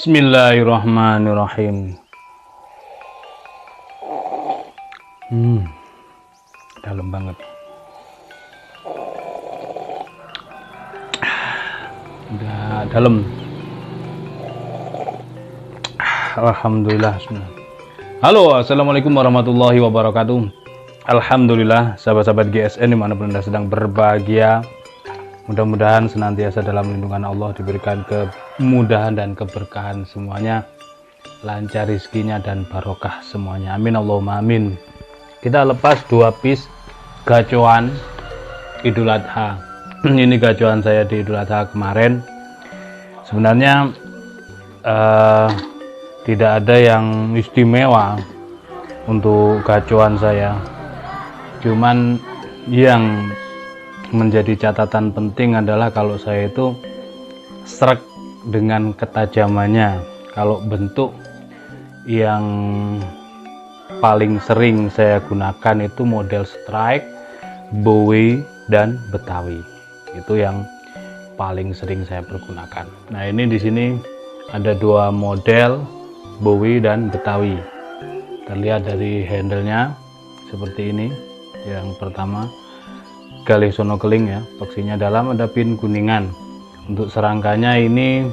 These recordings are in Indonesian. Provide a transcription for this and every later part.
Bismillahirrahmanirrahim. Dalam banget. Udah dalam. Alhamdulillah. Halo, assalamualaikum warahmatullahi wabarakatuh. Alhamdulillah, sahabat-sahabat GSN dimanapun Anda sedang berbahagia. Mudah-mudahan senantiasa dalam lindungan Allah, diberikan kemudahan dan keberkahan semuanya, lancar rezekinya dan barokah semuanya. Amin Allahumma amin. Kita lepas 2 piece gacoan Idul Adha. Ini gacoan saya di Idul Adha kemarin. Sebenarnya tidak ada yang istimewa untuk gacoan saya. Cuman yang menjadi catatan penting adalah kalau saya itu srek dengan ketajamannya. Kalau bentuk yang paling sering saya gunakan itu model strike, bowie, dan betawi. Itu yang paling sering saya pergunakan. Nah, ini di sini ada 2 model bowie dan betawi. Terlihat dari handle-nya seperti ini. Yang pertama galih sono keling ya, boxinya dalam, ada pin kuningan. Untuk serangkanya ini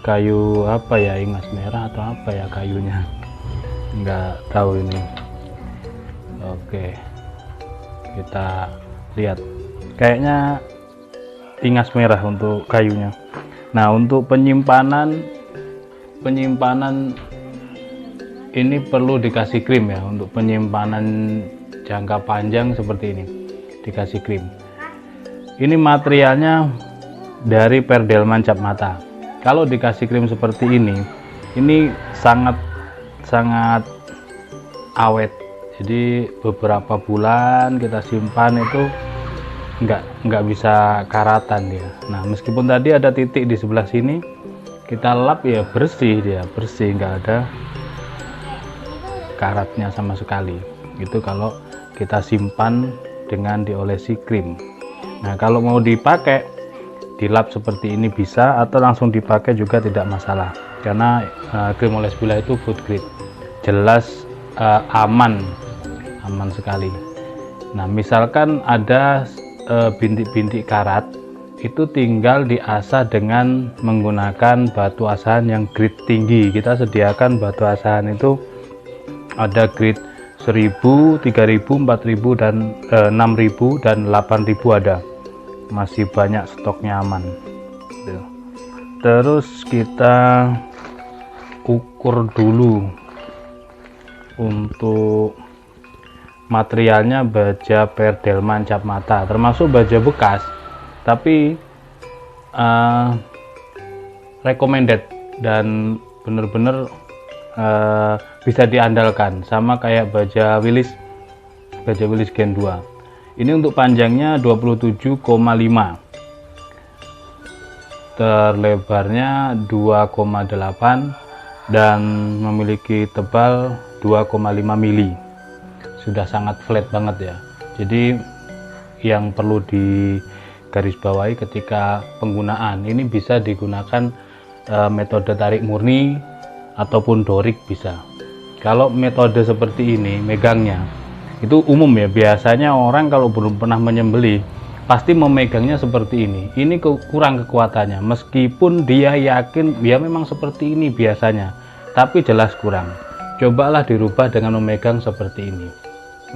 kayu apa ya, ingas merah atau apa ya kayunya, nggak tahu ini. Oke, kita lihat, kayaknya ingas merah untuk kayunya. Nah, untuk penyimpanan ini perlu dikasih krim ya. Untuk penyimpanan jangka panjang seperti ini dikasih krim. Ini materialnya dari perdelman cap mata. Kalau dikasih krim seperti ini sangat awet. Jadi beberapa bulan kita simpan itu nggak bisa karatan dia. Nah, meskipun tadi ada titik di sebelah sini, kita lap ya bersih, nggak ada karatnya sama sekali. Itu kalau kita simpan dengan diolesi krim. Nah, kalau mau dipakai dilap seperti ini bisa, atau langsung dipakai juga tidak masalah, karena krim oles bilah itu food grade, jelas aman sekali. Nah, misalkan ada bintik-bintik karat, itu tinggal diasah dengan menggunakan batu asahan yang grade tinggi. Kita sediakan batu asahan itu ada grade 1000, 3000, 4000, dan 6000 dan 8000 ada. Masih banyak stoknya, aman. Terus kita ukur dulu untuk materialnya. Baja perdelman cap mata, termasuk baja bekas, tapi recommended dan bener-bener bisa diandalkan, sama kayak baja Willis Gen 2. Ini untuk panjangnya 27,5, terlebarnya 2,8, dan memiliki tebal 2,5 mili. Sudah sangat flat banget ya. Jadi yang perlu digarisbawahi ketika penggunaan ini, bisa digunakan metode tarik murni ataupun dorik bisa. Kalau metode seperti ini megangnya itu umum ya, biasanya orang kalau belum pernah menyembelih pasti memegangnya seperti ini. Ini kurang kekuatannya, meskipun dia yakin ya memang seperti ini biasanya, tapi jelas kurang. Cobalah dirubah dengan memegang seperti ini.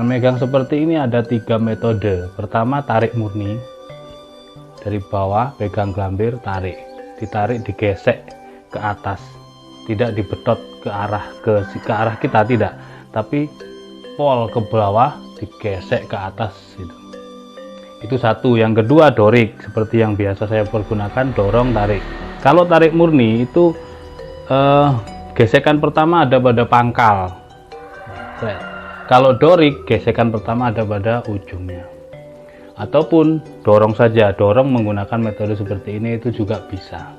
Memegang seperti ini ada 3 metode. Pertama, tarik murni, dari bawah pegang gelambir, tarik, ditarik, digesek ke atas, tidak dibetot ke arah kita, tidak, tapi pol ke bawah, digesek ke atas gitu. Itu satu. Yang kedua, dorik, seperti yang biasa saya pergunakan, dorong tarik. Kalau tarik murni itu gesekan pertama ada pada pangkal. Kalau dorik, gesekan pertama ada pada ujungnya. Ataupun dorong saja, dorong menggunakan metode seperti ini itu juga bisa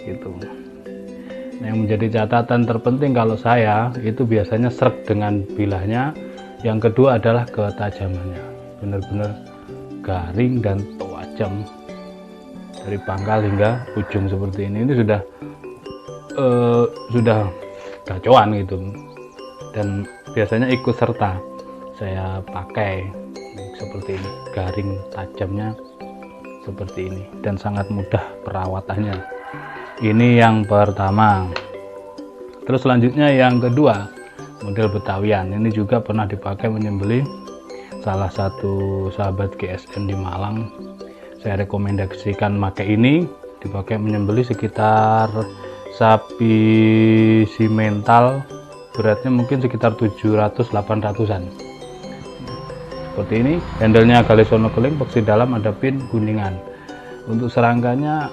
gitu. Nah, yang menjadi catatan terpenting kalau saya itu biasanya srek dengan bilahnya. Yang kedua adalah ketajamannya, benar-benar garing dan tajam. dari pangkal hingga ujung seperti ini sudah gacoan gitu, dan biasanya ikut serta saya pakai seperti ini, garing tajamnya seperti ini, dan sangat mudah perawatannya. Ini yang pertama. Terus selanjutnya yang kedua, model Betawian. Ini juga pernah dipakai menyembelih salah satu sahabat GSM di Malang. Saya rekomendasikan pakai ini, dipakai menyembelih sekitar sapi simental, beratnya mungkin sekitar 700-800an. Seperti ini, handlenya Galesono keling, peksi dalam, ada pin kuningan. Untuk serangkanya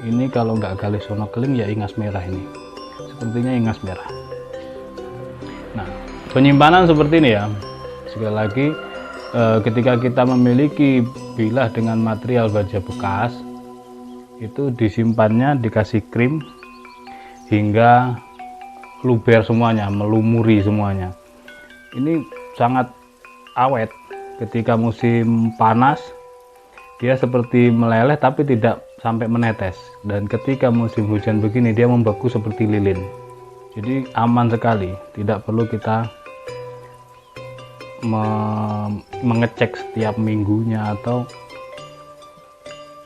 ini kalau nggak Galesono keling ya ingas merah, ini sepertinya ingas merah. Nah, penyimpanan seperti ini ya. Sekali lagi, ketika kita memiliki bilah dengan material baja bekas, itu disimpannya dikasih krim hingga luber semuanya, melumuri semuanya. Ini sangat awet. Ketika musim panas dia seperti meleleh tapi tidak sampai menetes, dan ketika musim hujan begini dia membeku seperti lilin. Jadi aman sekali, tidak perlu kita mengecek setiap minggunya, atau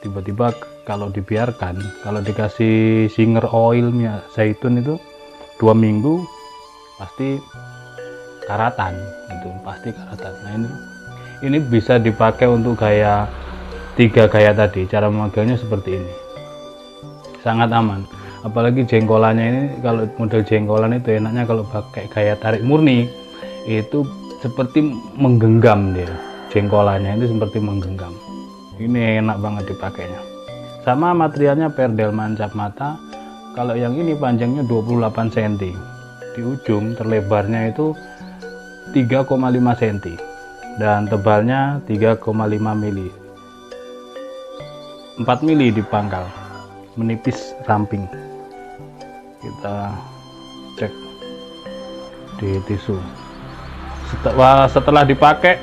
tiba-tiba kalau dibiarkan, kalau dikasih singer oilnya zaitun itu 2 minggu pasti karatan, itu pasti karatan. Nah, ini bisa dipakai untuk gaya 3 gaya tadi. Cara memegangnya seperti ini, sangat aman. Apalagi jengkolannya ini, kalau model jengkolan itu enaknya kalau pakai gaya tarik murni, itu seperti menggenggam, dia jengkolannya itu seperti menggenggam. Ini enak banget dipakainya. Sama materialnya Perdelman cap mata. Kalau yang ini panjangnya 28 cm, di ujung terlebarnya itu 3,5 cm, dan tebalnya 3,5 mili, 4 mili di pangkal, menipis samping. Kita cek di tisu. Setelah dipakai,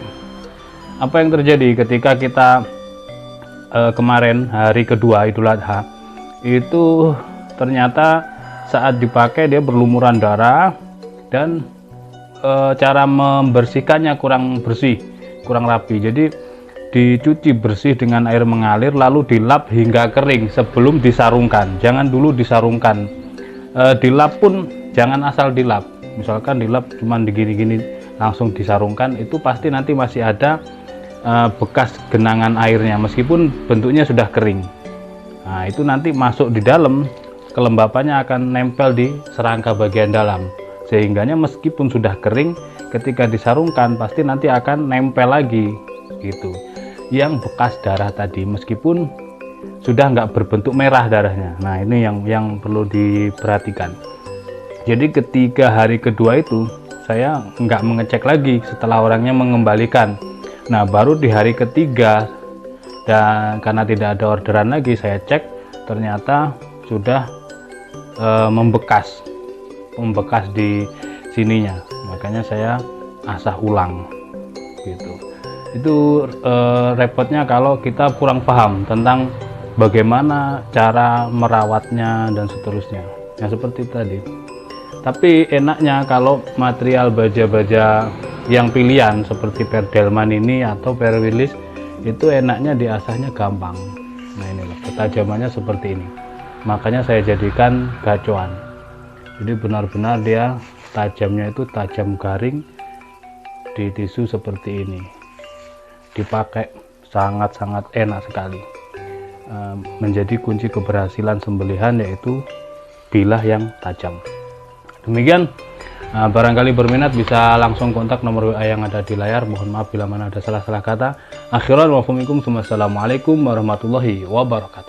apa yang terjadi ketika kita kemarin hari kedua Idul Adha, itu ternyata saat dipakai dia berlumuran darah, dan cara membersihkannya kurang bersih, kurang rapi. Jadi dicuci bersih dengan air mengalir, lalu dilap hingga kering sebelum disarungkan. Jangan dulu disarungkan. Dilap pun jangan asal dilap. Misalkan dilap cuma digini-gini langsung disarungkan, itu pasti nanti masih ada bekas genangan airnya meskipun bentuknya sudah kering. Nah, itu nanti masuk di dalam, kelembapannya akan nempel di serangka bagian dalam, sehingganya meskipun sudah kering, ketika disarungkan pasti nanti akan nempel lagi gitu. Yang bekas darah tadi meskipun sudah nggak berbentuk merah darahnya. Nah, ini yang perlu diperhatikan. Jadi ketika hari kedua itu saya nggak mengecek lagi setelah orangnya mengembalikan. Nah, baru di hari ketiga, dan karena tidak ada orderan lagi, saya cek ternyata sudah membekas di sininya. Makanya saya asah ulang gitu. Itu repotnya kalau kita kurang paham tentang bagaimana cara merawatnya dan seterusnya. Ya seperti tadi. Tapi enaknya kalau material baja-baja yang pilihan seperti Perdelman ini atau Perwilis, itu enaknya diasahnya gampang. Nah, inilah ketajamannya seperti ini. Makanya saya jadikan gacoan. Jadi benar-benar dia tajamnya itu tajam garing di tisu seperti ini. Dipakai sangat-sangat enak sekali. Menjadi kunci keberhasilan sembelihan yaitu bilah yang tajam. Demikian, barangkali berminat bisa langsung kontak nomor WA yang ada di layar. Mohon maaf bila mana ada salah-salah kata. Akhiran wa faminkum, assalamualaikum warahmatullahi wabarakatuh.